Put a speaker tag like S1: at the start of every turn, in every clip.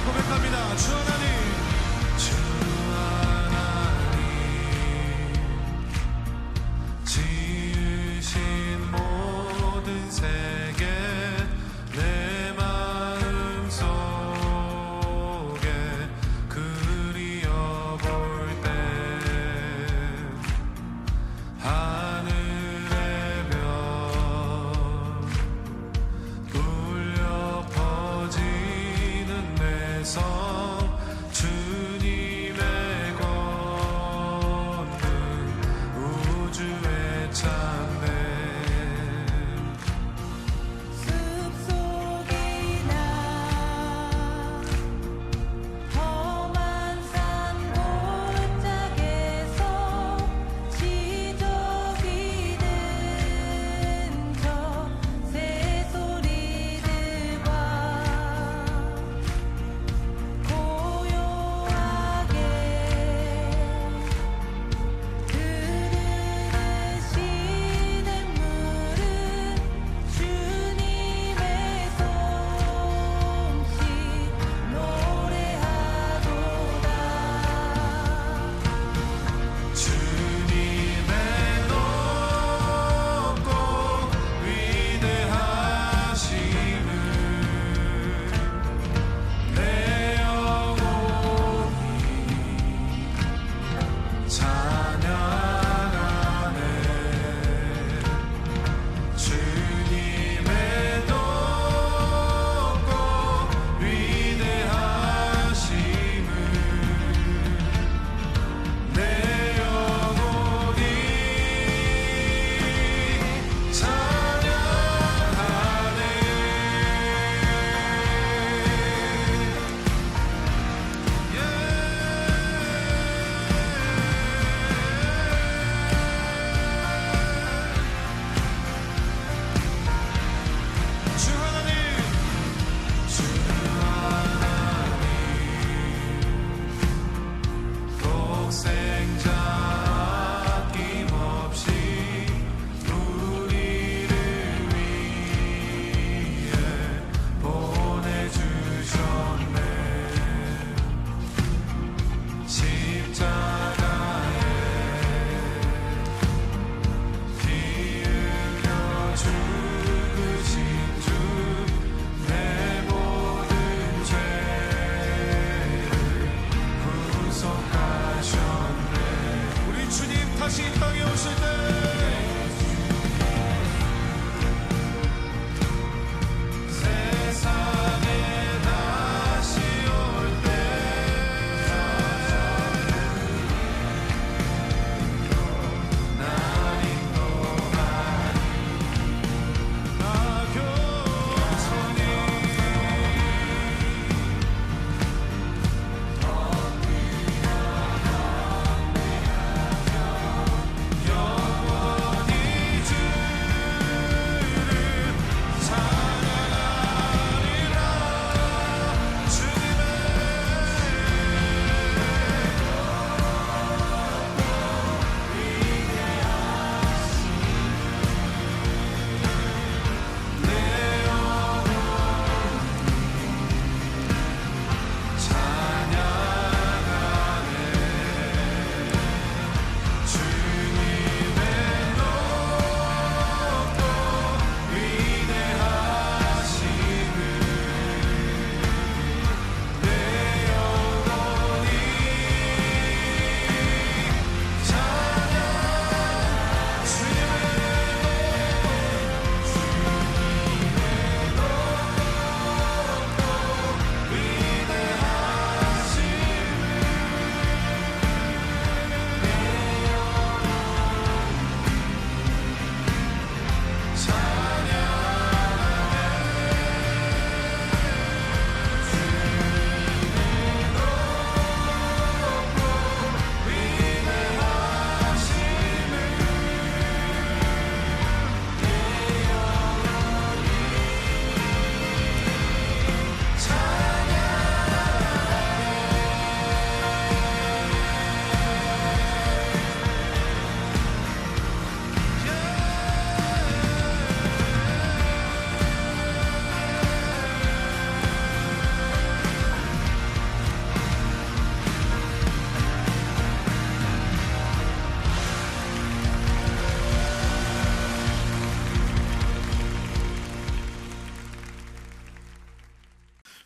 S1: 고백합니다. 주 하나님, 주 하나님, 지으신 모든 세계 내 마음 속에 그리어볼 때 하늘의 별 울려 퍼지는 내 성 주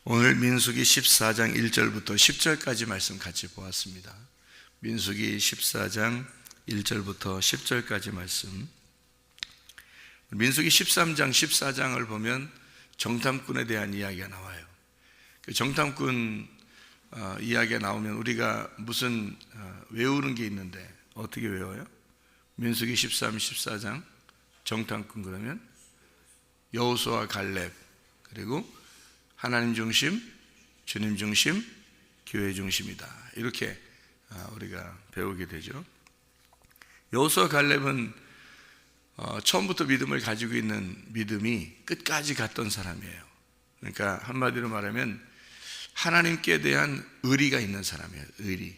S2: 오늘 민수기 14장 1절부터 10절까지 말씀 같이 보았습니다. 민수기 14장 1절부터 10절까지 말씀. 민수기 13장 14장을 보면 정탐꾼에 대한 이야기가 나와요. 그 정탐꾼 이야기가 나오면 우리가 무슨 외우는 게 있는데 어떻게 외워요? 민수기 13, 14장 정탐꾼 그러면 여호수아 갈렙, 그리고 하나님 중심, 주님 중심, 교회 중심이다. 이렇게 우리가 배우게 되죠. 여호수아 갈렙은 처음부터 믿음을 가지고 있는 믿음이 끝까지 갔던 사람이에요. 그러니까 한마디로 말하면 하나님께 대한 의리가 있는 사람이에요. 의리.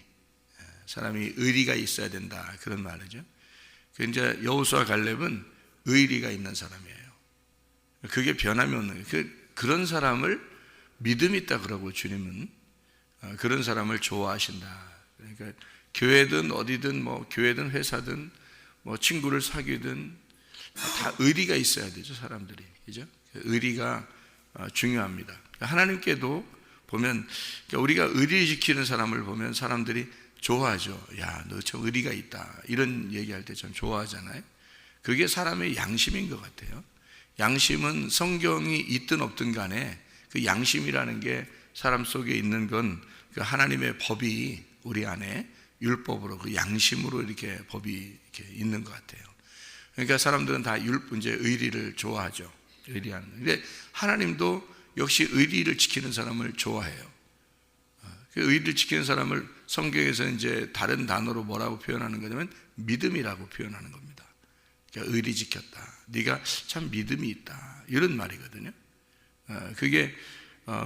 S2: 사람이 의리가 있어야 된다. 그런 말이죠. 이제 여호수아 갈렙은 의리가 있는 사람이에요. 그게 변함이 없는 거예요. 그런 사람을 믿음이 있다 그러고 주님은 그런 사람을 좋아하신다. 그러니까 교회든 어디든 교회든 회사든 친구를 사귀든 다 의리가 있어야 되죠, 사람들이. 그죠? 의리가 중요합니다. 하나님께도 보면 우리가 의리 지키는 사람을 보면 사람들이 좋아하죠. 야, 너 참 의리가 있다. 이런 얘기할 때 참 좋아하잖아요. 그게 사람의 양심인 것 같아요. 양심은 성경이 있든 없든 간에 그 양심이라는 게 사람 속에 있는 건 그 하나님의 법이 우리 안에 율법으로 그 양심으로 이렇게 법이 이렇게 있는 것 같아요. 그러니까 사람들은 다 이제 의리를 좋아하죠. 의리하는. 근데 하나님도 역시 의리를 지키는 사람을 좋아해요. 그 의리를 지키는 사람을 성경에서 이제 다른 단어로 뭐라고 표현하는 거냐면 믿음이라고 표현하는 겁니다. 그러니까 의리 지켰다. 네가 참 믿음이 있다. 이런 말이거든요. 그게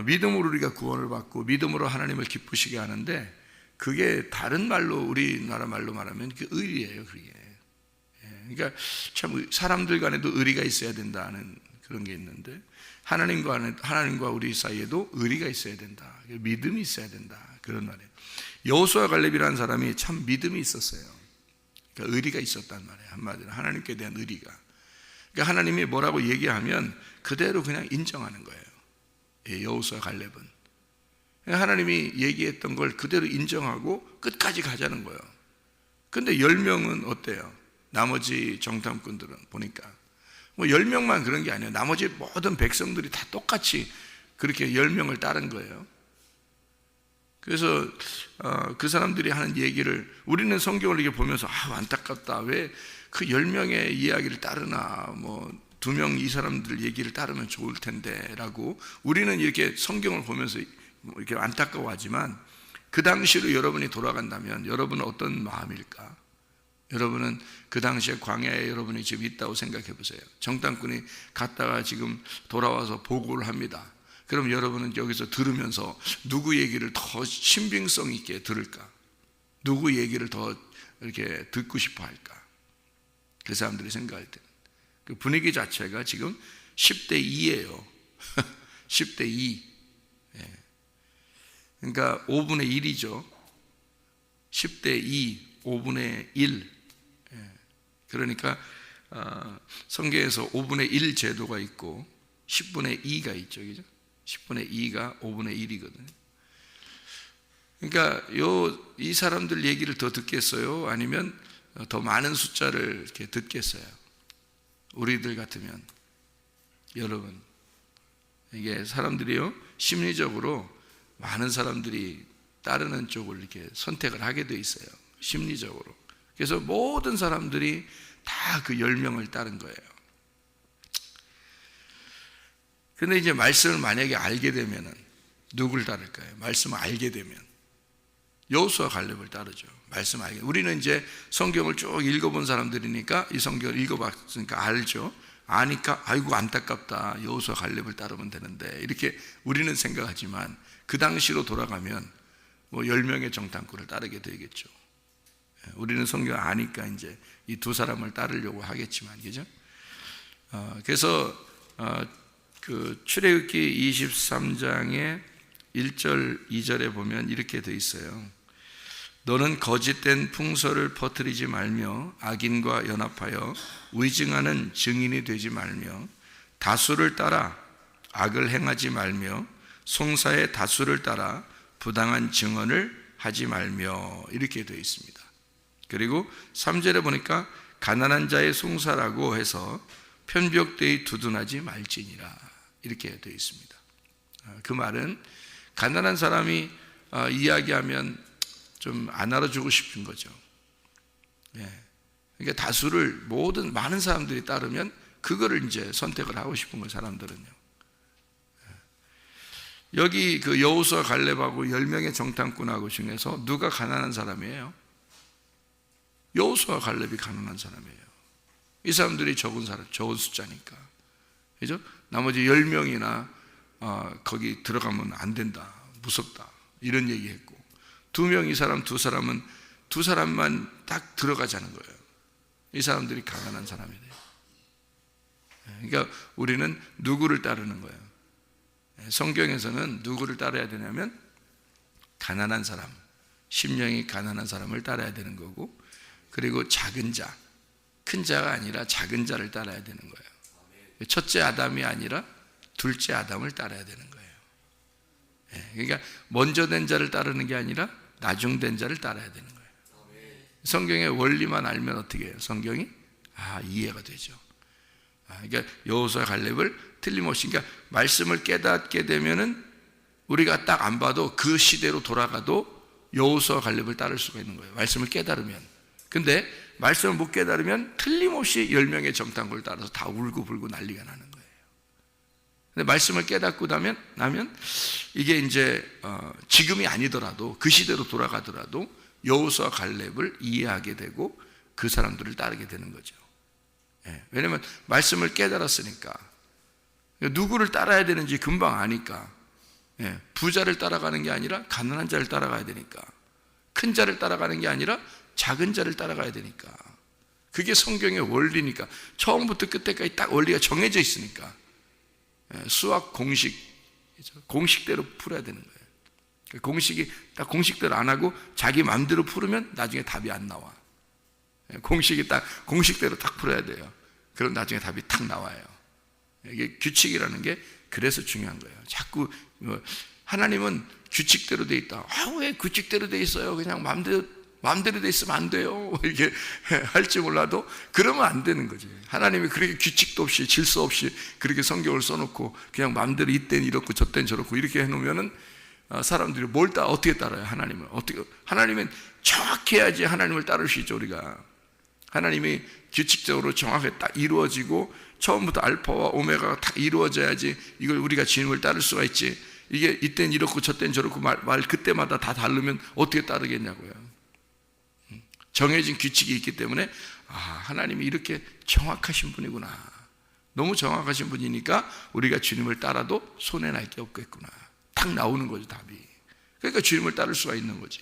S2: 믿음으로 우리가 구원을 받고 믿음으로 하나님을 기쁘시게 하는데 그게 다른 말로 우리나라 말로 말하면 그 의리예요. 그게. 그러니까 참 사람들 간에도 의리가 있어야 된다는 그런 게 있는데 하나님과 우리 사이에도 의리가 있어야 된다. 믿음이 있어야 된다. 그런 말이에요. 여호수아 갈렙이라는 사람이 참 믿음이 있었어요. 그러니까 의리가 있었단 말이에요. 한마디로 하나님께 대한 의리가. 그러니까 하나님이 뭐라고 얘기하면 그대로 그냥 인정하는 거예요. 여호수아 갈렙은 하나님이 얘기했던 걸 그대로 인정하고 끝까지 가자는 거예요. 근데 10명은 어때요? 나머지 정탐꾼들은 보니까 10명만 그런 게 아니에요. 나머지 모든 백성들이 다 똑같이 그렇게 10명을 따른 거예요. 그래서 그 사람들이 하는 얘기를 우리는 성경을 이렇게 보면서 안타깝다. 왜 그 10명의 이야기를 따르나 2명 이 사람들 얘기를 따르면 좋을 텐데 라고 우리는 이렇게 성경을 보면서 이렇게 안타까워하지만 그 당시로 여러분이 돌아간다면 여러분은 어떤 마음일까? 여러분은 그 당시에 광야에 여러분이 지금 있다고 생각해 보세요. 정탐꾼이 갔다가 지금 돌아와서 보고를 합니다. 그럼 여러분은 여기서 들으면서 누구 얘기를 더 신빙성 있게 들을까? 누구 얘기를 더 이렇게 듣고 싶어 할까? 그 사람들이 생각할 때 그 분위기 자체가 지금 10대 2예요. 10대 2. 그러니까 5분의 1이죠. 10대 2, 5분의 1. 그러니까 성경에서 5분의 1 제도가 있고 10분의 2가 있죠. 그죠? 10분의 2가 5분의 1이거든요. 그러니까 이 사람들 얘기를 더 듣겠어요? 아니면 더 많은 숫자를 이렇게 듣겠어요? 우리들 같으면 여러분 이게 사람들이요 심리적으로 많은 사람들이 따르는 쪽을 이렇게 선택을 하게 돼 있어요. 심리적으로. 그래서 모든 사람들이 다 그 10명을 따른 거예요. 근데 이제 말씀을 만약에 알게 되면은 누굴 따를까요? 말씀을 알게 되면 여호수아 갈렙을 따르죠. 말씀 알게. 우리는 이제 성경을 쭉 읽어본 사람들이니까 이 성경을 읽어봤으니까 알죠. 아니까 아이고 안타깝다. 여호수아 갈렙을 따르면 되는데 이렇게 우리는 생각하지만 그 당시로 돌아가면 10명의 정탐꾼을 따르게 되겠죠. 우리는 성경을 아니까 이제 이 두 사람을 따르려고 하겠지만, 그죠? 그래서 그 출애굽기 23장의 1절 2절에 보면 이렇게 돼 있어요. 너는 거짓된 풍설을 퍼뜨리지 말며 악인과 연합하여 위증하는 증인이 되지 말며 다수를 따라 악을 행하지 말며 송사의 다수를 따라 부당한 증언을 하지 말며, 이렇게 되어 있습니다. 그리고 3절에 보니까 가난한 자의 송사라고 해서 편벽되이 두둔하지 말지니라, 이렇게 되어 있습니다. 그 말은 가난한 사람이 이야기하면 좀 안 알아주고 싶은 거죠. 그러니까 다수를 많은 사람들이 따르면 그거를 이제 선택을 하고 싶은 거예요, 사람들은요. 여기 그 여호수아 갈렙하고 10명의 정탐꾼하고 중에서 누가 가난한 사람이에요? 여호수아 갈렙이 가난한 사람이에요. 이 사람들이 적은 숫자니까. 그죠? 나머지 10명이나 거기 들어가면 안 된다, 무섭다, 이런 얘기했고, 2명, 이 사람, 두 사람만 딱 들어가자는 거예요. 이 사람들이 가난한 사람이 돼요. 그러니까 우리는 누구를 따르는 거예요? 성경에서는 누구를 따라야 되냐면 가난한 사람, 심령이 가난한 사람을 따라야 되는 거고, 그리고 작은 자, 큰 자가 아니라 작은 자를 따라야 되는 거예요. 첫째 아담이 아니라 둘째 아담을 따라야 되는 거예요. 그러니까 먼저 된 자를 따르는 게 아니라 나중된 자를 따라야 되는 거예요. 성경의 원리만 알면 어떻게 해요? 성경이 이해가 되죠. 그러니까 여호수아 갈렙을 틀림없이, 그러니까 말씀을 깨닫게 되면은 우리가 딱 안 봐도 그 시대로 돌아가도 여호수아 갈렙을 따를 수가 있는 거예요. 말씀을 깨달으면. 근데 말씀을 못 깨달으면 틀림없이 10명의 정탐꾼을 따라서 다 울고불고 난리가 나는 거예요. 근데 말씀을 깨닫고 나면 이게 이제 지금이 아니더라도 그 시대로 돌아가더라도 여호수아 갈렙을 이해하게 되고 그 사람들을 따르게 되는 거죠. 왜냐하면 말씀을 깨달았으니까. 누구를 따라야 되는지 금방 아니까. 부자를 따라가는 게 아니라 가난한 자를 따라가야 되니까. 큰 자를 따라가는 게 아니라 작은 자를 따라가야 되니까. 그게 성경의 원리니까. 처음부터 끝까지 딱 원리가 정해져 있으니까. 수학 공식대로 풀어야 되는 거예요. 공식이 딱 공식대로 안 하고 자기 마음대로 풀으면 나중에 답이 안 나와. 공식이 딱 공식대로 딱 풀어야 돼요. 그럼 나중에 답이 탁 나와요. 이게 규칙이라는 게 그래서 중요한 거예요. 자꾸 하나님은 규칙대로 돼 있다. 왜 규칙대로 돼 있어요? 그냥 마음대로 돼 있으면 안 돼요. 이렇게 할지 몰라도 그러면 안 되는 거지. 하나님이 그렇게 규칙도 없이 질서 없이 그렇게 성경을 써놓고 그냥 마음대로 이땐 이렇고 저땐 저렇고 이렇게 해놓으면은 사람들이 어떻게 따라요? 하나님을 하나님은 정확히 해야지 하나님을 따를 수 있죠. 우리가 하나님이 규칙적으로 정확하게 딱 이루어지고 처음부터 알파와 오메가가 딱 이루어져야지 이걸 우리가 주님을 따를 수가 있지. 이게 이땐 이렇고 저땐 저렇고 말 그때마다 다 다르면 어떻게 따르겠냐고요. 정해진 규칙이 있기 때문에 하나님이 이렇게 정확하신 분이구나. 너무 정확하신 분이니까 우리가 주님을 따라도 손해날 게 없겠구나. 딱 나오는 거죠, 답이. 그러니까 주님을 따를 수가 있는 거지.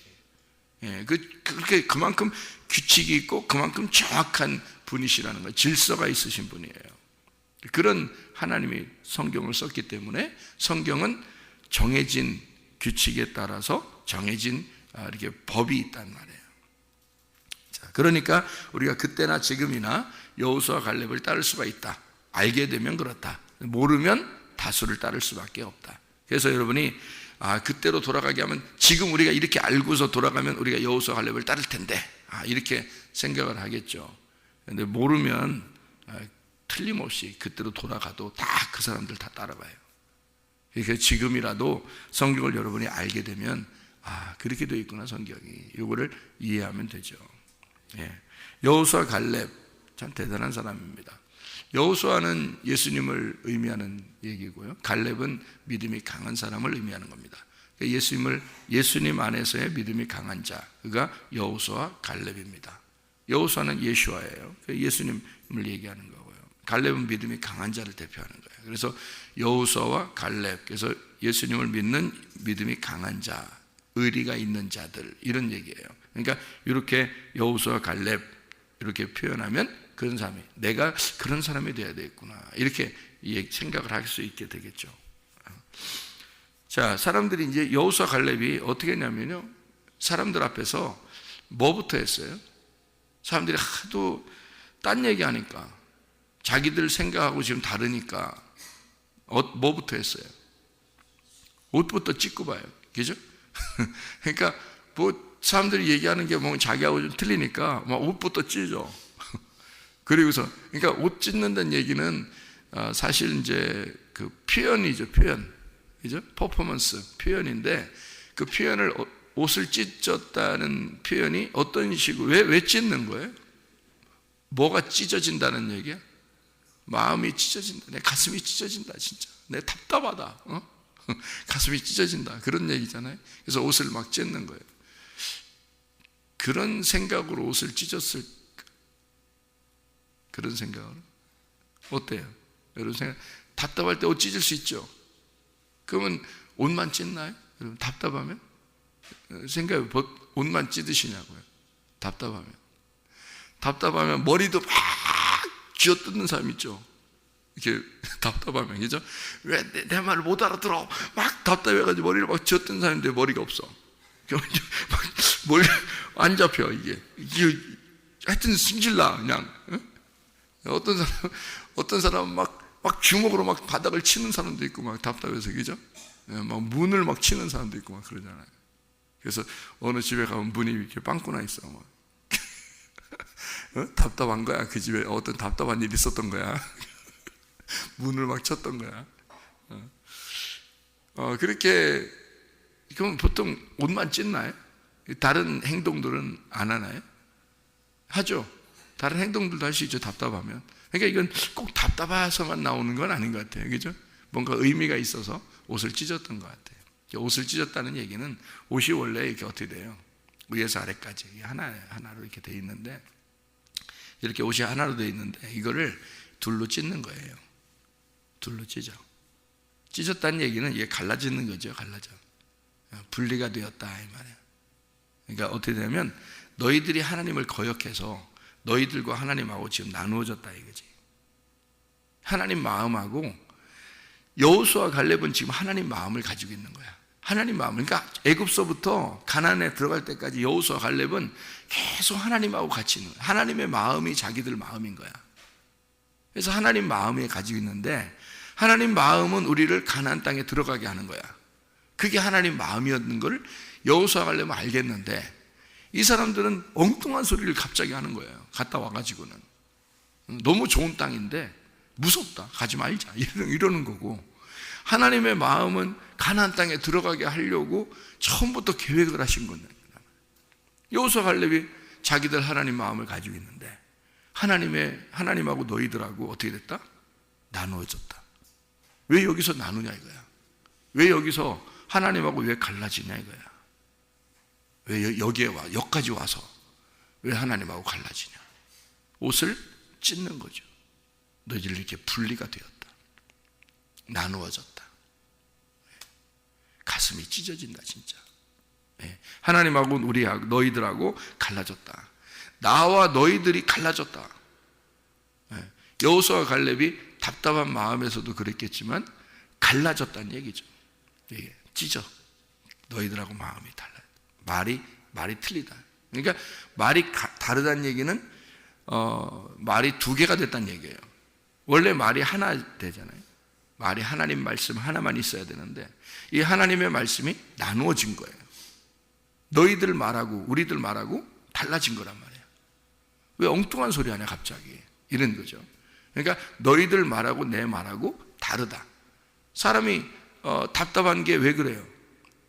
S2: 그만큼 규칙이 있고 그만큼 정확한 분이시라는 거예요. 질서가 있으신 분이에요. 그런 하나님이 성경을 썼기 때문에 성경은 정해진 규칙에 따라서 정해진 이렇게 법이 있단 말이에요. 자, 그러니까 우리가 그때나 지금이나 여호수아 갈렙을 따를 수가 있다. 알게 되면 그렇다. 모르면 다수를 따를 수밖에 없다. 그래서 여러분이 그때로 돌아가게 하면 지금 우리가 이렇게 알고서 돌아가면 우리가 여호수아 갈렙을 따를 텐데 이렇게 생각을 하겠죠. 그런데 모르면 틀림없이 그때로 돌아가도 다 그 사람들 다 따라가요. 그러니까 지금이라도 성경을 여러분이 알게 되면 그렇게 되어 있구나 성경이. 이거를 이해하면 되죠. 여호수아 갈렙 참 대단한 사람입니다. 여호수아는 예수님을 의미하는 얘기고요. 갈렙은 믿음이 강한 사람을 의미하는 겁니다. 예수님 안에서의 믿음이 강한 자, 그가 여호수아 갈렙입니다. 여호수아는 예수와예요. 예수님을 얘기하는 거고요. 갈렙은 믿음이 강한 자를 대표하는 거예요. 그래서 여호수아와 갈렙, 그래서 예수님을 믿는 믿음이 강한 자, 의리가 있는 자들, 이런 얘기예요. 그러니까 이렇게 여호수아 갈렙 이렇게 표현하면 그런 사람이, 내가 그런 사람이 돼야 되겠구나, 이렇게 생각을 할 수 있게 되겠죠. 자, 사람들이 이제 여호수아 갈렙이 어떻게 했냐면요, 사람들 앞에서 뭐부터 했어요? 사람들이 하도 딴 얘기하니까, 자기들 생각하고 지금 다르니까 뭐부터 했어요? 옷부터 찢고 봐요. 그죠? 그러니까 뭐 사람들이 얘기하는 게 뭐 자기하고 좀 틀리니까 막 옷부터 찢어. 그리고서 그러니까 옷 찢는다는 얘기는 사실 이제 그 표현이죠, 표현. 그죠? 퍼포먼스 표현인데 그 표현을 옷을 찢었다는 표현이 어떤 식으로 왜 찢는 거예요? 뭐가 찢어진다는 얘기야? 마음이 찢어진다. 내 가슴이 찢어진다, 진짜. 내 답답하다. 가슴이 찢어진다. 그런 얘기잖아요. 그래서 옷을 막 찢는 거예요. 그런 생각으로 옷을 찢었을까? 그런 생각으로? 어때요? 여러분 생각, 답답할 때 옷 찢을 수 있죠? 그러면 옷만 찢나요? 여러분 답답하면? 생각해, 옷만 찢으시냐고요? 답답하면 머리도 막 쥐어뜯는 사람 있죠? 이렇게 답답하면, 그죠? 왜 내 말을 못 알아들어? 막 답답해가지고 머리를 막 쥐어뜯는 사람인데 머리가 없어. 머리 안 잡혀, 이게 하여튼 승질나, 그냥. 어떤 사람은 막 주먹으로 막 바닥을 치는 사람도 있고, 막 답답해서, 그죠? 막 문을 막 치는 사람도 있고, 막 그러잖아요. 그래서 어느 집에 가면 문이 이렇게 빵꾸나 있어. 막. 답답한 거야. 그 집에 어떤 답답한 일이 있었던 거야. 문을 막 쳤던 거야. 그렇게, 그럼 보통 옷만 찢나요? 다른 행동들은 안 하나요? 하죠. 다른 행동들도 할 수 있죠, 답답하면. 그러니까 이건 꼭 답답해서만 나오는 건 아닌 것 같아요. 그죠? 뭔가 의미가 있어서 옷을 찢었던 것 같아요. 옷을 찢었다는 얘기는 옷이 원래 이렇게 어떻게 돼요? 위에서 아래까지 하나로 이렇게 돼 있는데, 이렇게 옷이 하나로 돼 있는데 이거를 둘로 찢는 거예요. 둘로 찢어. 찢었다는 얘기는 이게 갈라지는 거죠. 갈라져. 분리가 되었다 이 말이에요. 그러니까 어떻게 되냐면 너희들이 하나님을 거역해서 너희들과 하나님하고 지금 나누어졌다 이거지. 하나님 마음하고 여호수아 갈렙은 지금 하나님 마음을 가지고 있는 거야. 하나님 마음. 그러니까 애굽서부터 가나안에 들어갈 때까지 여호수아 갈렙은 계속 하나님하고 같이 있는 거야. 하나님의 마음이 자기들 마음인 거야. 그래서 하나님 마음에 가지고 있는데 하나님 마음은 우리를 가나안 땅에 들어가게 하는 거야. 그게 하나님 마음이었는 걸 여호수아 갈렙은 알겠는데 이 사람들은 엉뚱한 소리를 갑자기 하는 거예요. 갔다 와가지고는 너무 좋은 땅인데 무섭다, 가지 말자 이러는 거고, 하나님의 마음은 가나안 땅에 들어가게 하려고 처음부터 계획을 하신 겁니다. 여호수아 갈렙이 자기들 하나님 마음을 가지고 있는데 하나님하고 너희들하고 어떻게 됐다? 나누어졌다. 왜 여기서 나누냐 이거야. 왜 여기서 하나님하고 왜 갈라지냐 이거야. 왜 여기까지 와서 왜 하나님하고 갈라지냐. 옷을 찢는 거죠. 너희들 이렇게 분리가 되었다. 나누어졌다. 가슴이 찢어진다 진짜. 하나님하고 우리하고 너희들하고 갈라졌다. 나와 너희들이 갈라졌다. 여호수아 갈렙이 답답한 마음에서도 그랬겠지만 갈라졌다는 얘기죠. 찢어. 너희들하고 마음이 달라. 말이 틀리다. 그러니까 말이 다르다는 얘기는 말이 두 개가 됐다는 얘기예요. 원래 말이 하나 되잖아요. 말이 하나님 말씀 하나만 있어야 되는데 이 하나님의 말씀이 나누어진 거예요. 너희들 말하고 우리들 말하고 달라진 거란 말이에요. 왜 엉뚱한 소리 하냐 갑자기 이런 거죠. 그러니까 너희들 말하고 내 말하고 다르다. 사람이 답답한 게 왜 그래요?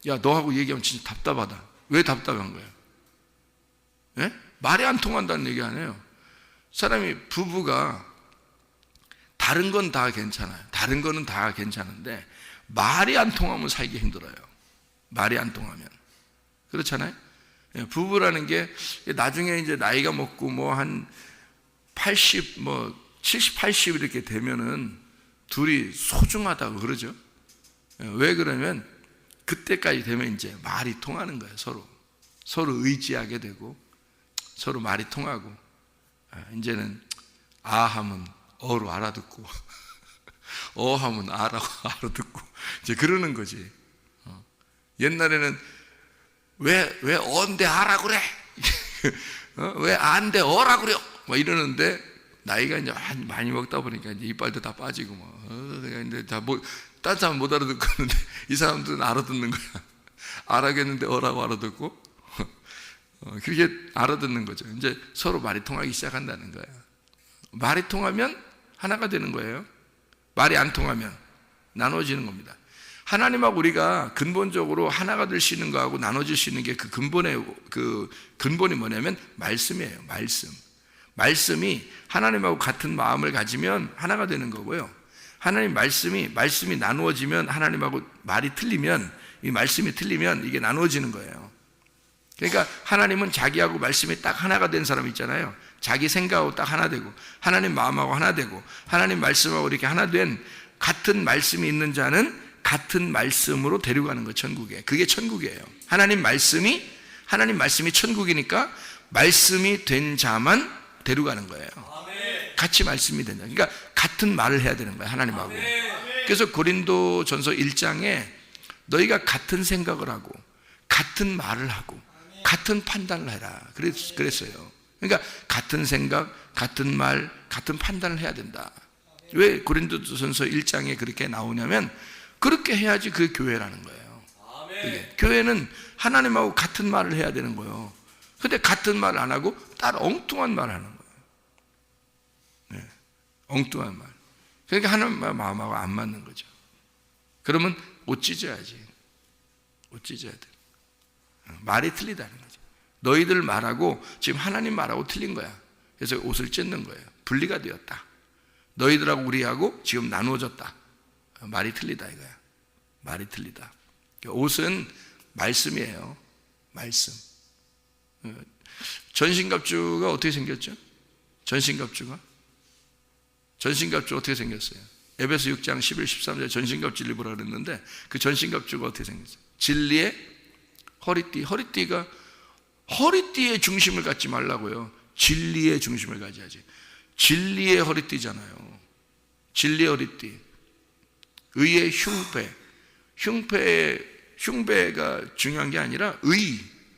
S2: 야, 너하고 얘기하면 진짜 답답하다. 왜 답답한 거예요? 예? 말이 안 통한다는 얘기 아니에요. 사람이 부부가 다른 건 다 괜찮아요. 다른 거는 다 괜찮은데 말이 안 통하면 살기 힘들어요. 말이 안 통하면. 그렇잖아요. 예, 부부라는 게 나중에 이제 나이가 먹고 뭐 한 80, 70, 80 이렇게 되면은 둘이 소중하다고 그러죠. 예, 왜 그러면 그때까지 되면 이제 말이 통하는 거예요. 서로 의지하게 되고 서로 말이 통하고 이제는 아 하면 어로 알아듣고 어 하면 아라고 알아듣고 이제 그러는 거지. 옛날에는 왜 어인데 아라 그래? 왜 안데 어라 그래? 뭐 이러는데 나이가 이제 많이 먹다 보니까 이제 이빨도 다 빠지고 뭐 이제 다 뭐 딴 사람 못 알아듣고 있는데 이 사람들은 알아듣는 거야. 알아겠는데 어라고 알아듣고 그렇게 알아듣는 거죠. 이제 서로 말이 통하기 시작한다는 거예요. 말이 통하면 하나가 되는 거예요. 말이 안 통하면 나눠지는 겁니다. 하나님하고 우리가 근본적으로 하나가 될 수 있는 거하고 나눠질 수 있는 게 그 근본이 뭐냐면 말씀이에요. 말씀이 하나님하고 같은 마음을 가지면 하나가 되는 거고요. 하나님 말씀이 나누어지면 하나님하고 말이 틀리면 이 말씀이 틀리면 이게 나누어지는 거예요. 그러니까 하나님은 자기하고 말씀이 딱 하나가 된 사람 있잖아요. 자기 생각하고 딱 하나 되고 하나님 마음하고 하나 되고 하나님 말씀하고 이렇게 하나 된 같은 말씀이 있는 자는 같은 말씀으로 데려가는 거 천국에. 그게 천국이에요. 하나님 말씀이 천국이니까 말씀이 된 자만 데려가는 거예요. 같이 말씀이 된다. 그러니까 같은 말을 해야 되는 거예요. 하나님하고. 그래서 고린도전서 1장에 너희가 같은 생각을 하고 같은 말을 하고 같은 판단을 해라 그랬어요. 그러니까 같은 생각, 같은 말, 같은 판단을 해야 된다. 왜 고린도전서 1장에 그렇게 나오냐면 그렇게 해야지 그게 교회라는 거예요. 그게. 교회는 하나님하고 같은 말을 해야 되는 거예요. 근데 같은 말을 안 하고 따로 엉뚱한 말을 하는 거예요. 네. 엉뚱한 말. 그러니까 하나님 마음하고 안 맞는 거죠. 그러면 옷 찢어야지. 옷 찢어야 돼. 말이 틀리다는 거죠. 너희들 말하고 지금 하나님 말하고 틀린 거야. 그래서 옷을 찢는 거예요. 분리가 되었다. 너희들하고 우리하고 지금 나누어졌다. 말이 틀리다 이거야. 말이 틀리다. 옷은 말씀이에요. 말씀. 전신갑주가 어떻게 생겼죠? 전신갑주가 어떻게 생겼어요? 에베소 6장 11, 13절 전신갑주를 입으라 그랬는데 그 전신갑주가 어떻게 생겼어요? 진리의 허리띠가 허리띠의 중심을 갖지 말라고요. 진리의 중심을 가져야지. 진리의 허리띠잖아요. 진리의 허리띠. 의의 흉배가 중요한 게 아니라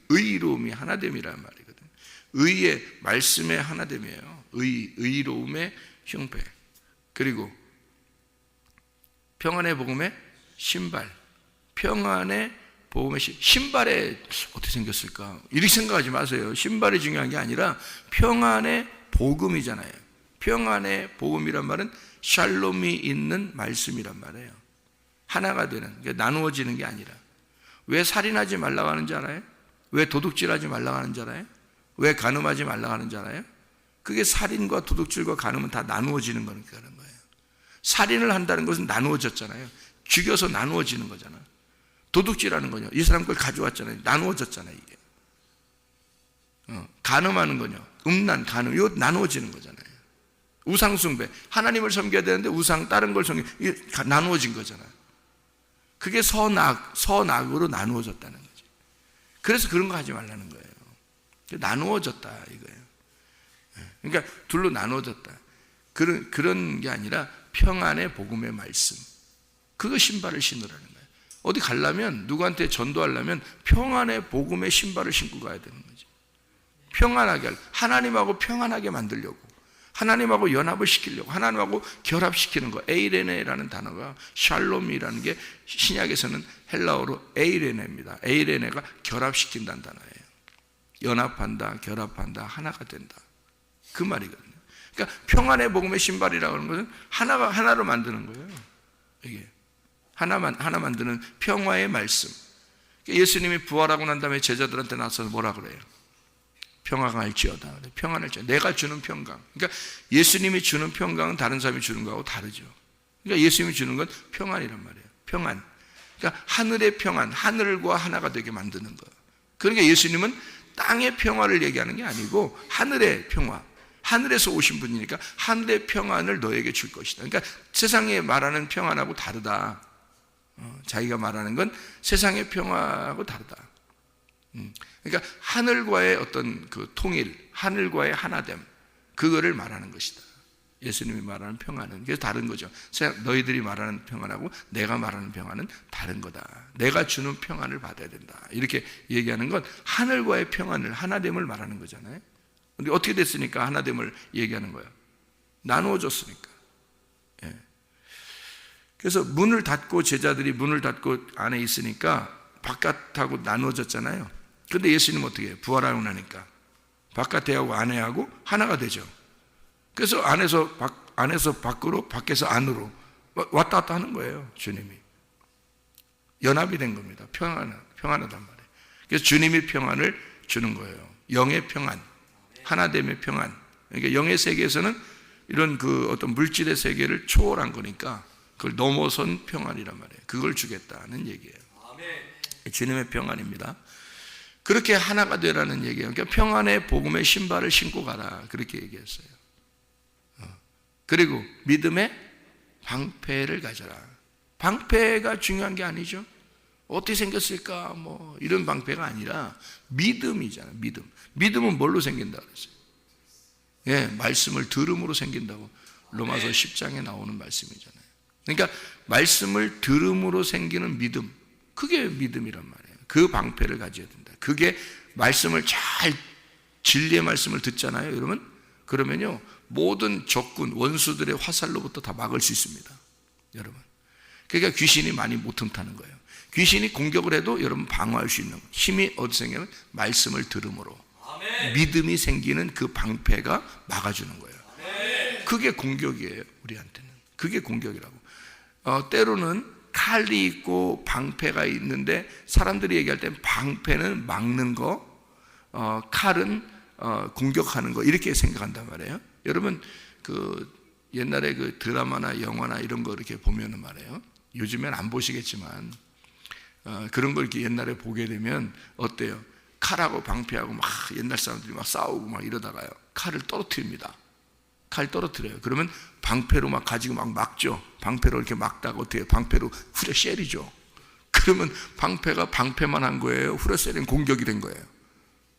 S2: 의로움이 하나됨이라는 말이거든요. 의의 말씀의 하나됨이에요. 의로움의 흉배. 그리고 평안의 복음의 신발. 평안의 복음의 신발에 어떻게 생겼을까? 이렇게 생각하지 마세요. 신발이 중요한 게 아니라 평안의 복음이잖아요. 평안의 복음이란 말은 샬롬이 있는 말씀이란 말이에요. 하나가 되는, 그러니까 나누어지는 게 아니라. 왜 살인하지 말라고 하는지 알아요? 왜 도둑질하지 말라고 하는지 알아요? 왜 간음하지 말라고 하는지 알아요? 그게 살인과 도둑질과 간음은 다 나누어지는 거니까 그런 거예요. 살인을 한다는 것은 나누어졌잖아요. 죽여서 나누어지는 거잖아요. 도둑질하는 거냐? 이 사람 걸 가져왔잖아요. 나누어졌잖아요, 이게. 간음하는 거냐? 음란, 간음, 이거 나누어지는 거잖아요. 우상숭배, 하나님을 섬겨야 되는데 우상, 다른 걸 섬겨, 이게 나누어진 거잖아요. 그게 선악으로 나누어졌다는 거죠. 그래서 그런 거 하지 말라는 거예요. 나누어졌다, 이거예요. 그러니까 둘로 나누어졌다. 그런 게 아니라 평안의 복음의 말씀. 그거 신발을 신으라는 거예요. 어디 가려면, 누구한테 전도하려면 평안의 복음의 신발을 신고 가야 되는 거죠. 평안하게, 하나님하고 평안하게 만들려고, 하나님하고 연합을 시키려고, 하나님하고 결합시키는 거. 에이레네라는 단어가, 샬롬이라는 게 신약에서는 헬라어로 에이레네입니다. 에이레네가 결합시킨다는 단어예요. 연합한다, 결합한다, 하나가 된다. 그 말이거든요. 그러니까 평안의 복음의 신발이라고 하는 것은 하나로 만드는 거예요. 이게. 하나 만드는 평화의 말씀. 예수님이 부활하고 난 다음에 제자들한테 나서서 뭐라 그래요? 평화가 할지어다. 평안을 줘. 내가 주는 평강. 그러니까 예수님이 주는 평강은 다른 사람이 주는 거하고 다르죠. 그러니까 예수님이 주는 건 평안이란 말이에요. 평안. 그러니까 하늘의 평안, 하늘과 하나가 되게 만드는 거예요. 그러니까 예수님은 땅의 평화를 얘기하는 게 아니고 하늘의 평화. 하늘에서 오신 분이니까 하늘의 평안을 너에게 줄 것이다. 그러니까 세상에 말하는 평안하고 다르다. 자기가 말하는 건 세상의 평화하고 다르다. 그러니까 하늘과의 어떤 그 통일, 하늘과의 하나됨, 그거를 말하는 것이다. 예수님이 말하는 평안은. 그래서 다른 거죠. 너희들이 말하는 평안하고 내가 말하는 평안은 다른 거다. 내가 주는 평안을 받아야 된다. 이렇게 얘기하는 건 하늘과의 평안을, 하나됨을 말하는 거잖아요. 근데 어떻게 됐으니까 하나됨을 얘기하는 거예요? 나누어졌으니까. 예. 그래서 문을 닫고 제자들이 문을 닫고 안에 있으니까 바깥하고 나누어졌잖아요. 근데 예수님은 어떻게 해요? 부활하고 나니까 바깥에하고 안에하고 하나가 되죠. 그래서 안에서 밖으로, 밖에서 안으로 왔다 갔다 하는 거예요. 주님이 연합이 된 겁니다. 평안하단 말이에요. 그래서 주님이 평안을 주는 거예요. 영의 평안, 하나됨의 평안. 그러니까 영의 세계에서는 이런 그 어떤 물질의 세계를 초월한 거니까 그걸 넘어선 평안이란 말이에요. 그걸 주겠다는 얘기예요. 주님의 평안입니다. 그렇게 하나가 되라는 얘기예요. 그러니까 평안의 복음의 신발을 신고 가라, 그렇게 얘기했어요. 그리고 믿음의 방패를 가져라. 방패가 중요한 게 아니죠. 어떻게 생겼을까 뭐 이런 방패가 아니라 믿음이잖아요. 믿음은 뭘로 생긴다 그랬어요? 예, 말씀을 들음으로 생긴다고 로마서 10장에 나오는 말씀이잖아요. 그러니까 말씀을 들음으로 생기는 믿음, 그게 믿음이란 말이에요. 그 방패를 가져야 된다. 그게 말씀을 잘, 진리의 말씀을 듣잖아요, 여러분. 그러면요 모든 적군, 원수들의 화살로부터 다 막을 수 있습니다, 여러분. 그러니까 귀신이 많이 못 틈타는 거예요. 귀신이 공격을 해도 여러분 방어할 수 있는 힘이 어디서 생기냐면 말씀을 들음으로, 믿음이 생기는 그 방패가 막아주는 거예요. 그게 공격이에요, 우리한테는. 그게 공격이라고. 때로는 칼이 있고 방패가 있는데 사람들이 얘기할 때 방패는 막는 거, 칼은 공격하는 거, 이렇게 생각한단 말이에요. 여러분 그 옛날에 그 드라마나 영화나 이런 거 이렇게 보면은 말이에요, 요즘엔 안 보시겠지만 그런 걸 이렇게 옛날에 보게 되면 어때요? 칼하고 방패하고 막 옛날 사람들이 막 싸우고 막 이러다가요 칼을 떨어뜨립니다. 칼 떨어뜨려요. 그러면 방패로 막 가지고 막 막죠. 방패로 이렇게 막다가 어떻게 해요? 방패로 후려세리죠. 그러면 방패가 방패만 한 거예요? 후려세리는 공격이 된 거예요?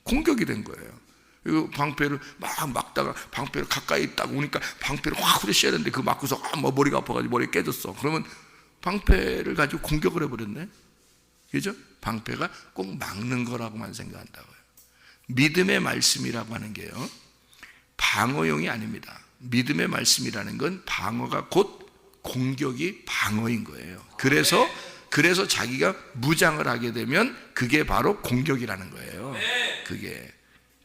S2: 공격이 된 거예요. 이 방패를 막 막다가 방패를 가까이 딱 오니까 방패를 확 후려세리는데 그 맞고서 뭐 머리가 아파가지고 머리가 깨졌어. 그러면 방패를 가지고 공격을 해버렸네. 그죠? 방패가 꼭 막는 거라고만 생각한다고요. 믿음의 말씀이라고 하는 게요 방어용이 아닙니다. 믿음의 말씀이라는 건 방어가 곧 공격이 방어인 거예요. 그래서 자기가 무장을 하게 되면 그게 바로 공격이라는 거예요.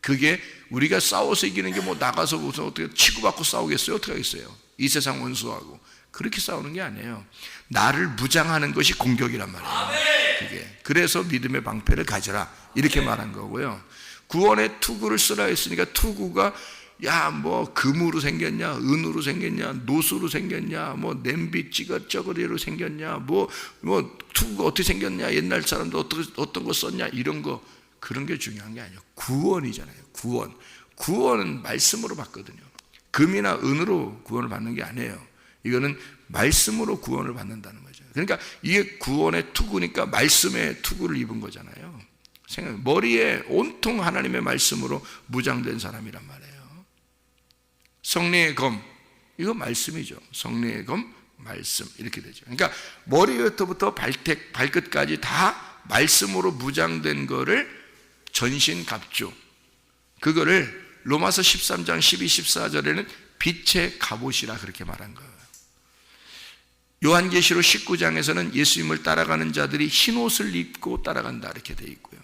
S2: 그게 우리가 싸워서 이기는 게 뭐 나가서 무슨 어떻게 치고받고 싸우겠어요? 어떻게 하겠어요? 이 세상 원수하고 그렇게 싸우는 게 아니에요. 나를 무장하는 것이 공격이란 말이에요. 그래서 믿음의 방패를 가져라, 이렇게 말한 거고요. 구원의 투구를 쓰라 했으니까 투구가 야 뭐 금으로 생겼냐, 은으로 생겼냐, 노수로 생겼냐, 뭐 냄비 찌꺼리로 생겼냐, 뭐 투구가 어떻게 생겼냐, 옛날 사람도 어떤 거 썼냐, 이런 거, 그런 게 중요한 게 아니에요. 구원이잖아요. 구원은 말씀으로 받거든요. 금이나 은으로 구원을 받는 게 아니에요. 이거는 말씀으로 구원을 받는다는 거죠. 그러니까 이게 구원의 투구니까 말씀의 투구를 입은 거잖아요. 머리에 온통 하나님의 말씀으로 무장된 사람이란 말이에요. 성령의 검, 이거 말씀이죠. 성령의 검, 말씀, 이렇게 되죠. 그러니까 머리부터 발끝까지 다 말씀으로 무장된 거를 전신갑주, 그거를 로마서 13장 12, 14절에는 빛의 갑옷이라 그렇게 말한 거예요. 요한계시록 19장에서는 예수님을 따라가는 자들이 흰옷을 입고 따라간다, 이렇게 되어 있고요.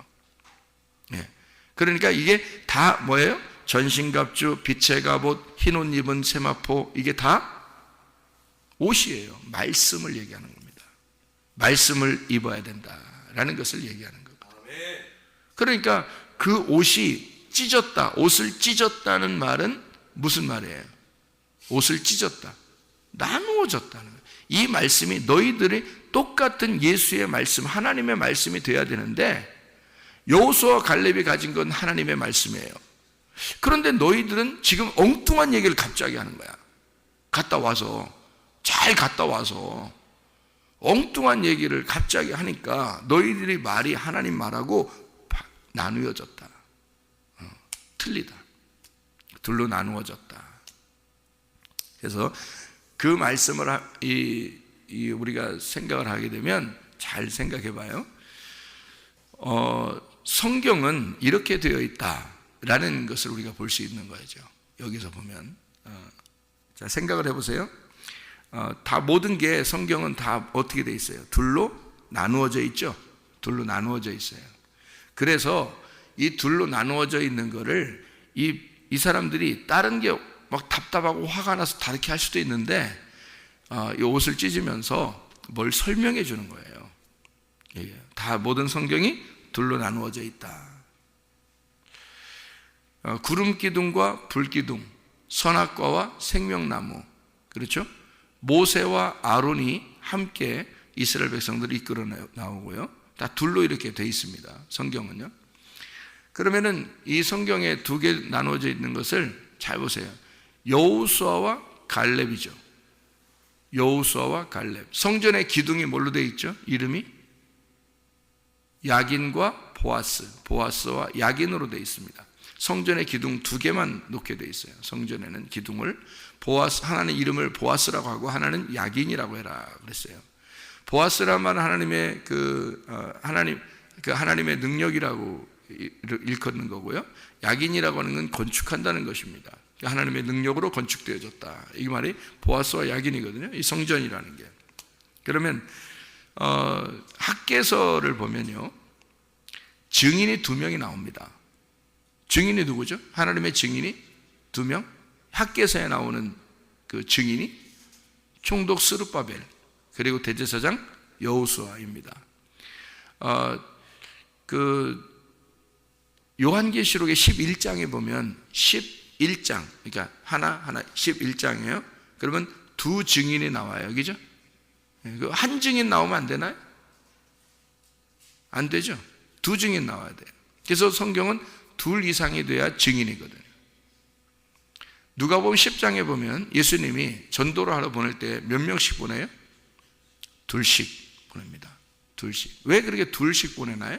S2: 그러니까 이게 다 뭐예요? 전신갑주, 빛의 갑옷, 흰옷 입은 세마포, 이게 다 옷이에요. 말씀을 얘기하는 겁니다. 말씀을 입어야 된다라는 것을 얘기하는 거거든요. 그러니까 그 옷이 찢었다, 옷을 찢었다는 말은 무슨 말이에요? 옷을 찢었다, 나누어졌다는 거예요. 이 말씀이 너희들이 똑같은 예수의 말씀, 하나님의 말씀이 돼야 되는데 여호수아와 갈렙이 가진 건 하나님의 말씀이에요. 그런데 너희들은 지금 엉뚱한 얘기를 갑자기 하는 거야. 잘 갔다 와서 엉뚱한 얘기를 갑자기 하니까 너희들이 말이 하나님 말하고 나누어졌다, 틀리다, 둘로 나누어졌다. 그래서 그 말씀을 우리가 생각을 하게 되면 잘 생각해 봐요. 성경은 이렇게 되어 있다라는 것을 우리가 볼 수 있는 거죠. 여기서 보면 자, 생각을 해보세요. 다 모든 게 성경은 다 어떻게 돼 있어요? 둘로 나누어져 있죠. 둘로 나누어져 있어요. 그래서 이 둘로 나누어져 있는 거를 이 사람들이 다른 게 막 답답하고 화가 나서 다르게 할 수도 있는데 이 옷을 찢으면서 뭘 설명해 주는 거예요. 다 모든 성경이 둘로 나누어져 있다. 구름 기둥과 불 기둥, 선악과와 생명나무, 그렇죠? 모세와 아론이 함께 이스라엘 백성들을 이끌어 나오고요. 다 둘로 이렇게 돼 있습니다. 성경은요. 그러면은 이 성경에 두 개 나누어져 있는 것을 잘 보세요. 여호수아와 갈렙이죠. 여호수아와 갈렙. 성전의 기둥이 뭘로 돼 있죠? 이름이 야긴과 보아스, 보아스와 야긴으로 돼 있습니다. 성전의 기둥 두 개만 놓게 돼 있어요. 성전에는 기둥을 보아스, 하나는 이름을 보아스라고 하고 하나는 야긴이라고 해라 그랬어요. 보아스란 말은 하나님의 하나님의 능력이라고 일컫는 거고요. 야긴이라고 하는 건 건축한다는 것입니다. 하나님의 능력으로 건축되어졌다. 이 말이 보아스와 야긴이거든요. 이 성전이라는 게. 그러면 학개서를 보면요, 증인이 2명이 나옵니다. 증인이 누구죠? 하나님의 증인이 2명. 학개서에 나오는 그 증인이 총독 스룹바벨 그리고 대제사장 여호수아입니다. 그 요한계시록의 11장에 보면 11장, 그러니까 하나 11장이에요. 그러면 2 증인이 나와요. 그죠? 한 증인 나오면 안 되나요? 안 되죠. 2 증인 나와야 돼요. 그래서 성경은 2 이상이 돼야 증인이거든요. 누가복음 10장에 보면 예수님이 전도를 하러 보낼 때 몇 명씩 보내요? 2씩 보냅니다. 2씩. 왜 그렇게 2씩 보내나요?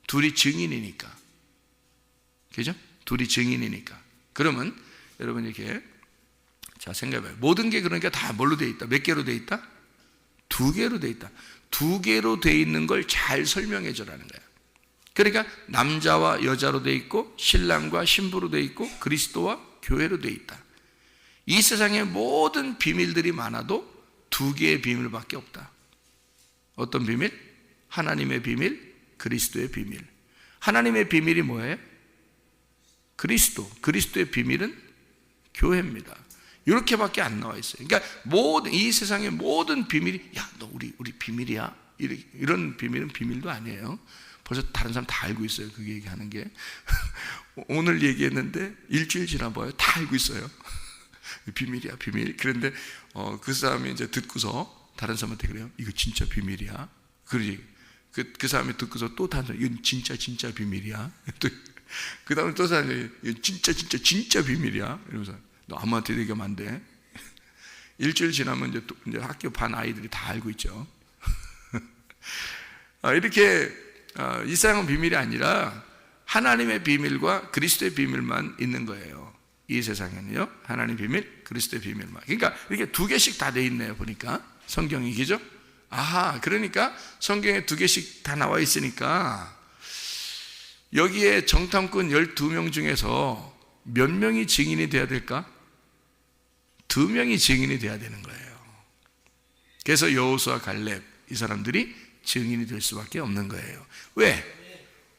S2: 2이 증인이니까. 그죠? 2이 증인이니까. 그러면 여러분 이렇게 자 생각해봐요. 모든 게 그러니까 다 뭘로 돼 있다? 몇 개로 돼 있다? 2개로 돼 있다. 2개로 돼 있는 걸 잘 설명해 주라는 거야. 그러니까 남자와 여자로 돼 있고 신랑과 신부로 돼 있고 그리스도와 교회로 돼 있다. 이 세상의 모든 비밀들이 많아도 2개의 비밀밖에 없다. 어떤 비밀? 하나님의 비밀, 그리스도의 비밀. 하나님의 비밀이 뭐예요? 그리스도. 그리스도의 비밀은 교회입니다. 이렇게밖에 안 나와 있어요. 그러니까 이 세상의 모든 비밀이 야, 너 우리 비밀이야. 이런 비밀은 비밀도 아니에요. 벌써 다른 사람 다 알고 있어요. 그 얘기하는 게. 오늘 얘기했는데 일주일 지나봐요. 다 알고 있어요. 비밀이야, 비밀. 그런데 그 사람이 이제 듣고서 다른 사람한테 그래요. 이거 진짜 비밀이야. 그러지. 그 사람이 듣고서 또 다른 사람, 이건 진짜 비밀이야. 또 그 다음에 또 사람이 이건 진짜 비밀이야. 이러면서 너 아무한테 얘기하면 안 돼. 일주일 지나면 이제 학교 반 아이들이 다 알고 있죠. 이렇게 이 세상은 비밀이 아니라 하나님의 비밀과 그리스도의 비밀만 있는 거예요. 이 세상에는요, 하나님 비밀, 그리스도의 비밀만. 그러니까 이렇게 2개씩 다 돼 있네요. 보니까 성경이, 그죠? 아하, 그러니까 성경에 2개씩 다 나와 있으니까 여기에 정탐꾼 12명 중에서 몇 명이 증인이 돼야 될까? 2명이 증인이 돼야 되는 거예요. 그래서 여호수아, 갈렙 이 사람들이 증인이 될 수밖에 없는 거예요. 왜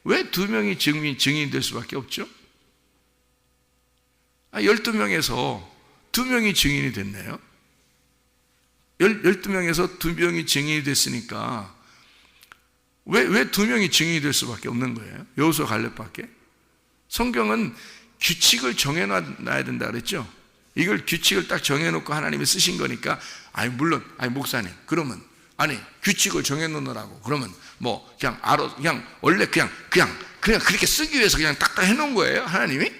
S2: 2명이 증인이 될 수밖에 없죠? 12명에서 2명이 증인이 됐네요. 12명에서 2명이 증인이 됐으니까 왜 2명이 증인이 될 수밖에 없는 거예요? 여호수아, 갈렙밖에? 성경은 규칙을 정해놔야 된다 그랬죠? 이걸 규칙을 딱 정해놓고 하나님이 쓰신 거니까 물론 목사님 그러면 규칙을 정해놓으라고 그러면 뭐 그냥 원래 그냥 그렇게 쓰기 위해서 그냥 딱딱 해놓은 거예요 하나님이?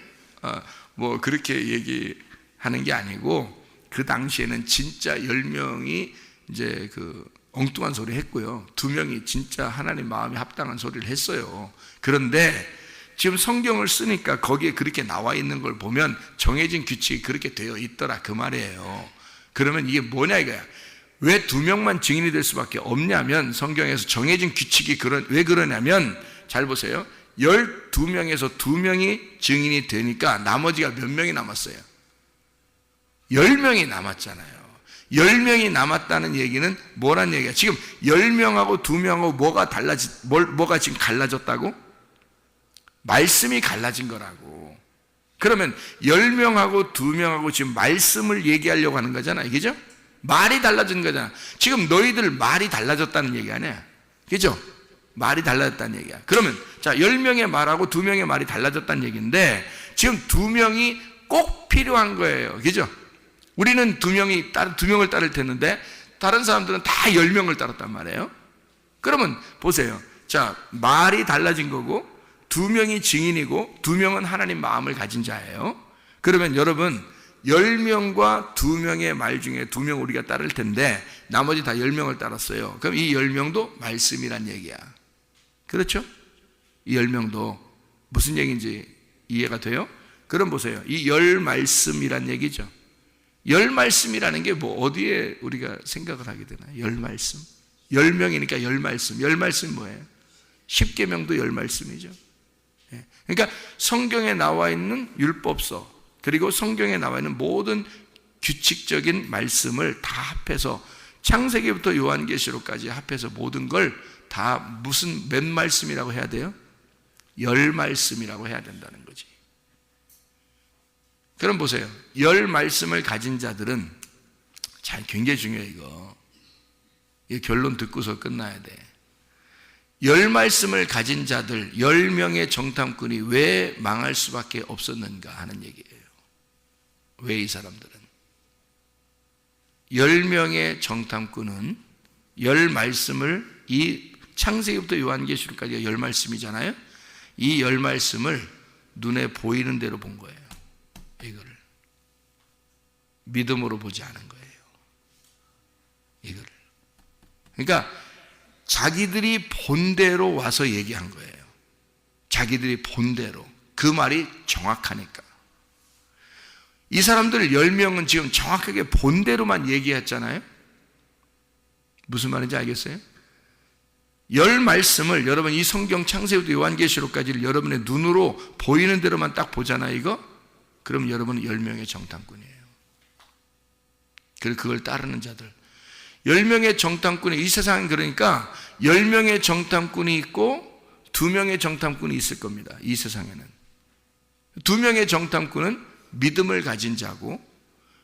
S2: 뭐 그렇게 얘기하는 게 아니고 그 당시에는 진짜 10명이 이제 그 엉뚱한 소리 했고요 2명이 진짜 하나님 마음에 합당한 소리를 했어요. 그런데 지금 성경을 쓰니까 거기에 그렇게 나와 있는 걸 보면 정해진 규칙이 그렇게 되어 있더라 그 말이에요. 그러면 이게 뭐냐 이거야. 왜 2명만 증인이 될 수밖에 없냐면 성경에서 정해진 규칙이 왜 그러냐면 잘 보세요. 12명에서 2명이 증인이 되니까 나머지가 몇 명이 남았어요? 10명이 남았잖아요. 10명이 남았다는 얘기는 뭐란 얘기야? 지금 10명하고 2명하고 뭐가 지금 갈라졌다고? 말씀이 갈라진 거라고. 그러면 10명하고 2명하고 지금 말씀을 얘기하려고 하는 거잖아. 그죠? 말이 달라진 거잖아. 지금 너희들 말이 달라졌다는 얘기 아니야. 그죠? 말이 달라졌다는 얘기야. 그러면 자, 10명의 말하고 2명의 말이 달라졌다는 얘기인데 지금 2명이 꼭 필요한 거예요. 그죠? 우리는 2명을 따를 텐데 다른 사람들은 다 10명을 따랐단 말이에요. 그러면 보세요. 자, 말이 달라진 거고 2명이 증인이고 2명은 하나님 마음을 가진 자예요. 그러면 여러분 10명과 2명의 말 중에 2명 우리가 따를 텐데 나머지 다 10명을 따랐어요. 그럼 이 10명도 말씀이란 얘기야. 그렇죠? 이 10명도 무슨 얘기인지 이해가 돼요? 그럼 보세요. 이 10말씀이란 얘기죠. 10말씀이라는 게 뭐 어디에 우리가 생각을 하게 되나? 10말씀. 10명이니까 10말씀. 10말씀 뭐예요? 10계명도 10말씀이죠. 그러니까 성경에 나와 있는 율법서 그리고 성경에 나와 있는 모든 규칙적인 말씀을 다 합해서 창세기부터 요한계시록까지 합해서 모든 걸 다 무슨 몇 말씀이라고 해야 돼요? 10말씀이라고 해야 된다는 거지. 그럼 보세요. 10말씀을 가진 자들은 자, 굉장히 중요해 이거. 이 결론 듣고서 끝나야 돼. 10말씀을 가진 자들 10명의 정탐꾼이 왜 망할 수밖에 없었는가 하는 얘기예요. 왜 이 사람들은 10명의 정탐꾼은 10말씀을 이 창세기부터 요한계시록까지가 10말씀이잖아요. 이 10말씀을 눈에 보이는 대로 본 거예요. 이거를 믿음으로 보지 않은 거예요. 이거를 그러니까 자기들이 본대로 와서 얘기한 거예요. 자기들이 본대로. 그 말이 정확하니까. 이 사람들 10명은 지금 정확하게 본대로만 얘기했잖아요. 무슨 말인지 알겠어요? 10말씀을 여러분 이 성경 창세기부터 요한계시록까지를 여러분의 눈으로 보이는 대로만 딱 보잖아요. 이거? 그럼 여러분은 10명의 정탐꾼이에요. 그리고 그걸 따르는 자들 10명의 정탐꾼이 이 세상은 그러니까 10명의 정탐꾼이 있고 2명의 정탐꾼이 있을 겁니다. 이 세상에는 2명의 정탐꾼은 믿음을 가진 자고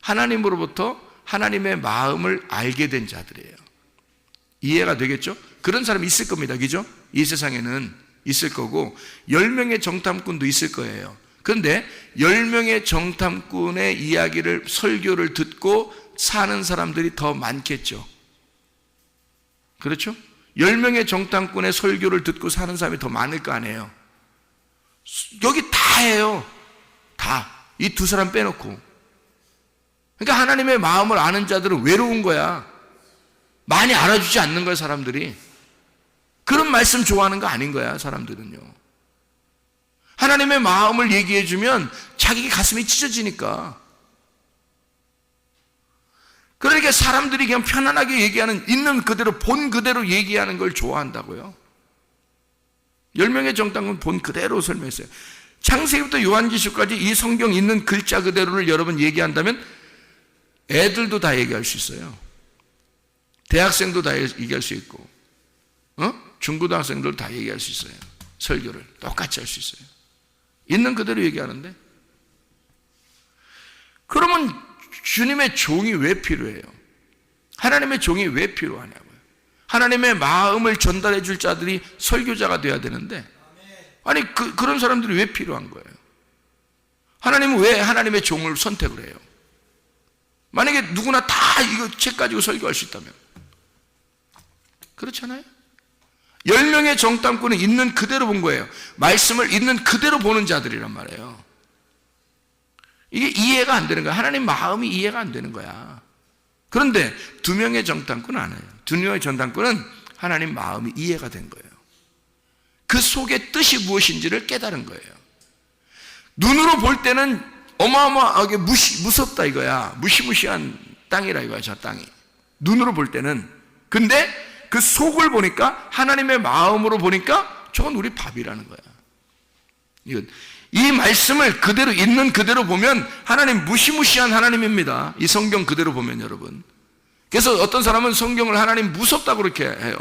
S2: 하나님으로부터 하나님의 마음을 알게 된 자들이에요. 이해가 되겠죠? 그런 사람이 있을 겁니다. 그죠? 이 세상에는 있을 거고 10명의 정탐꾼도 있을 거예요. 그런데 10명의 정탐꾼의 이야기를 설교를 듣고 사는 사람들이 더 많겠죠. 그렇죠? 10명의 정탐꾼의 설교를 듣고 사는 사람이 더 많을 거 아니에요. 여기 다예요. 다. 이 두 사람 빼놓고. 그러니까 하나님의 마음을 아는 자들은 외로운 거야. 많이 알아주지 않는 거야, 사람들이. 그런 말씀 좋아하는 거 아닌 거야, 사람들은요. 하나님의 마음을 얘기해 주면 자기 가슴이 찢어지니까. 그러니까 사람들이 그냥 편안하게 얘기하는 있는 그대로 본 그대로 얘기하는 걸 좋아한다고요. 10명의 정탐꾼은 본 그대로 설명했어요. 창세기부터 요한계시록까지 이 성경 있는 글자 그대로를 여러분 얘기한다면 애들도 다 얘기할 수 있어요. 대학생도 다 얘기할 수 있고 중고등학생도 다 얘기할 수 있어요. 설교를 똑같이 할 수 있어요. 있는 그대로 얘기하는데 그러면 주님의 종이 왜 필요해요? 하나님의 종이 왜 필요하냐고요? 하나님의 마음을 전달해 줄 자들이 설교자가 돼야 되는데 아니 그런 사람들이 왜 필요한 거예요? 하나님은 왜 하나님의 종을 선택을 해요? 만약에 누구나 다 이거 책 가지고 설교할 수 있다면 그렇잖아요? 10명의 정탐꾼은 있는 그대로 본 거예요. 말씀을 있는 그대로 보는 자들이란 말이에요. 이게 이해가 안 되는 거야. 하나님 마음이 이해가 안 되는 거야. 그런데 2명의 정탐꾼은 안 해요. 2명의 정탐꾼은 하나님 마음이 이해가 된 거예요. 그 속의 뜻이 무엇인지를 깨달은 거예요. 눈으로 볼 때는 어마어마하게 무섭다 이거야. 무시무시한 땅이라 이거야, 저 땅이. 눈으로 볼 때는. 근데 그 속을 보니까 하나님의 마음으로 보니까 저건 우리 밥이라는 거야. 이 말씀을 그대로 있는 그대로 보면 하나님 무시무시한 하나님입니다. 이 성경 그대로 보면 여러분 그래서 어떤 사람은 성경을 하나님 무섭다고 그렇게 해요.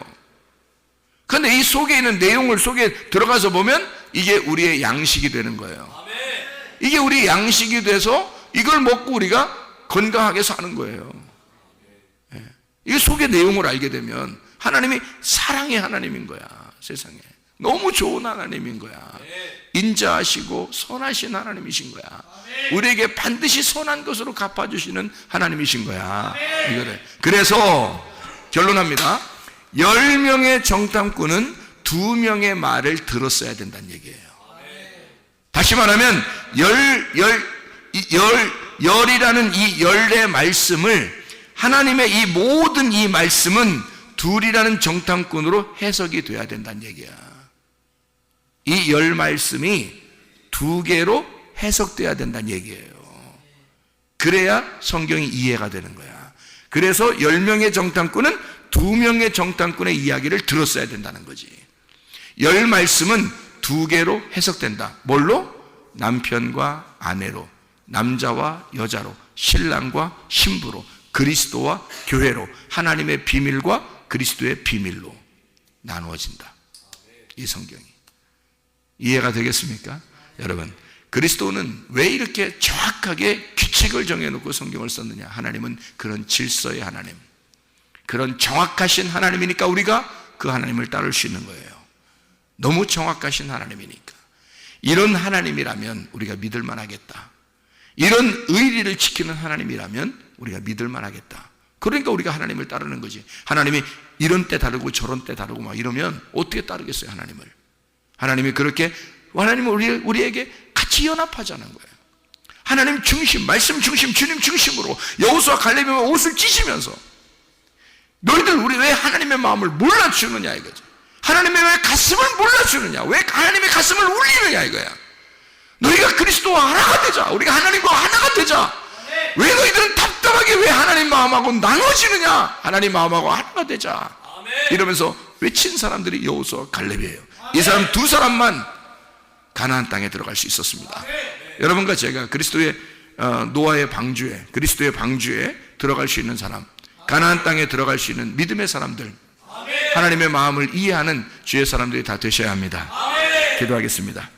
S2: 그런데 이 속에 있는 내용을 속에 들어가서 보면 이게 우리의 양식이 되는 거예요. 이게 우리 양식이 돼서 이걸 먹고 우리가 건강하게 사는 거예요. 이 속의 내용을 알게 되면 하나님이 사랑의 하나님인 거야. 세상에 너무 좋은 하나님인 거야. 인자하시고 선하신 하나님이신 거야. 우리에게 반드시 선한 것으로 갚아주시는 하나님이신 거야. 이거래. 그래서 결론합니다. 10명의 정탐꾼은 2명의 말을 들었어야 된다는 얘기예요. 다시 말하면 열이라는 이 열의 말씀을, 하나님의 이 모든 이 말씀은 둘이라는 정탐꾼으로 해석이 돼야 된다는 얘기야. 이 열 말씀이 2개로 해석돼야 된다는 얘기예요. 그래야 성경이 이해가 되는 거야. 그래서 10명의 정탐꾼은 2명의 정탐꾼의 이야기를 들었어야 된다는 거지. 열 말씀은 2개로 해석된다. 뭘로? 남편과 아내로, 남자와 여자로, 신랑과 신부로, 그리스도와 교회로, 하나님의 비밀과 그리스도의 비밀로 나누어진다. 이 성경이. 이해가 되겠습니까? 여러분, 그리스도는 왜 이렇게 정확하게 규칙을 정해놓고 성경을 썼느냐? 하나님은 그런 질서의 하나님, 그런 정확하신 하나님이니까 우리가 그 하나님을 따를 수 있는 거예요. 너무 정확하신 하나님이니까. 이런 하나님이라면 우리가 믿을 만하겠다. 이런 의리를 지키는 하나님이라면 우리가 믿을 만하겠다. 그러니까 우리가 하나님을 따르는 거지. 하나님이 이런 때 다르고 저런 때 다르고 막 이러면 어떻게 따르겠어요, 하나님을? 하나님이 그렇게, 하나님은 우리에게 같이 연합하자는 거예요. 하나님 중심, 말씀 중심, 주님 중심으로 여호수아 갈렙이면 옷을 찢으면서 너희들 우리 왜 하나님의 마음을 몰라주느냐 이거죠. 하나님의 왜 가슴을 몰라주느냐, 왜 하나님의 가슴을 울리느냐 이거야. 너희가 그리스도와 하나가 되자. 우리가 하나님과 하나가 되자. 왜 너희들은 답답하게 왜 하나님 마음하고 나눠지느냐. 하나님 마음하고 하나가 되자. 이러면서 외친 사람들이 여호수아 갈렙이에요. 이 사람 2사람만 가나안 땅에 들어갈 수 있었습니다. 여러분과 제가 그리스도의 노아의 방주에, 그리스도의 방주에 들어갈 수 있는 사람, 가나안 땅에 들어갈 수 있는 믿음의 사람들, 하나님의 마음을 이해하는 주의 사람들이 다 되셔야 합니다. 기도하겠습니다.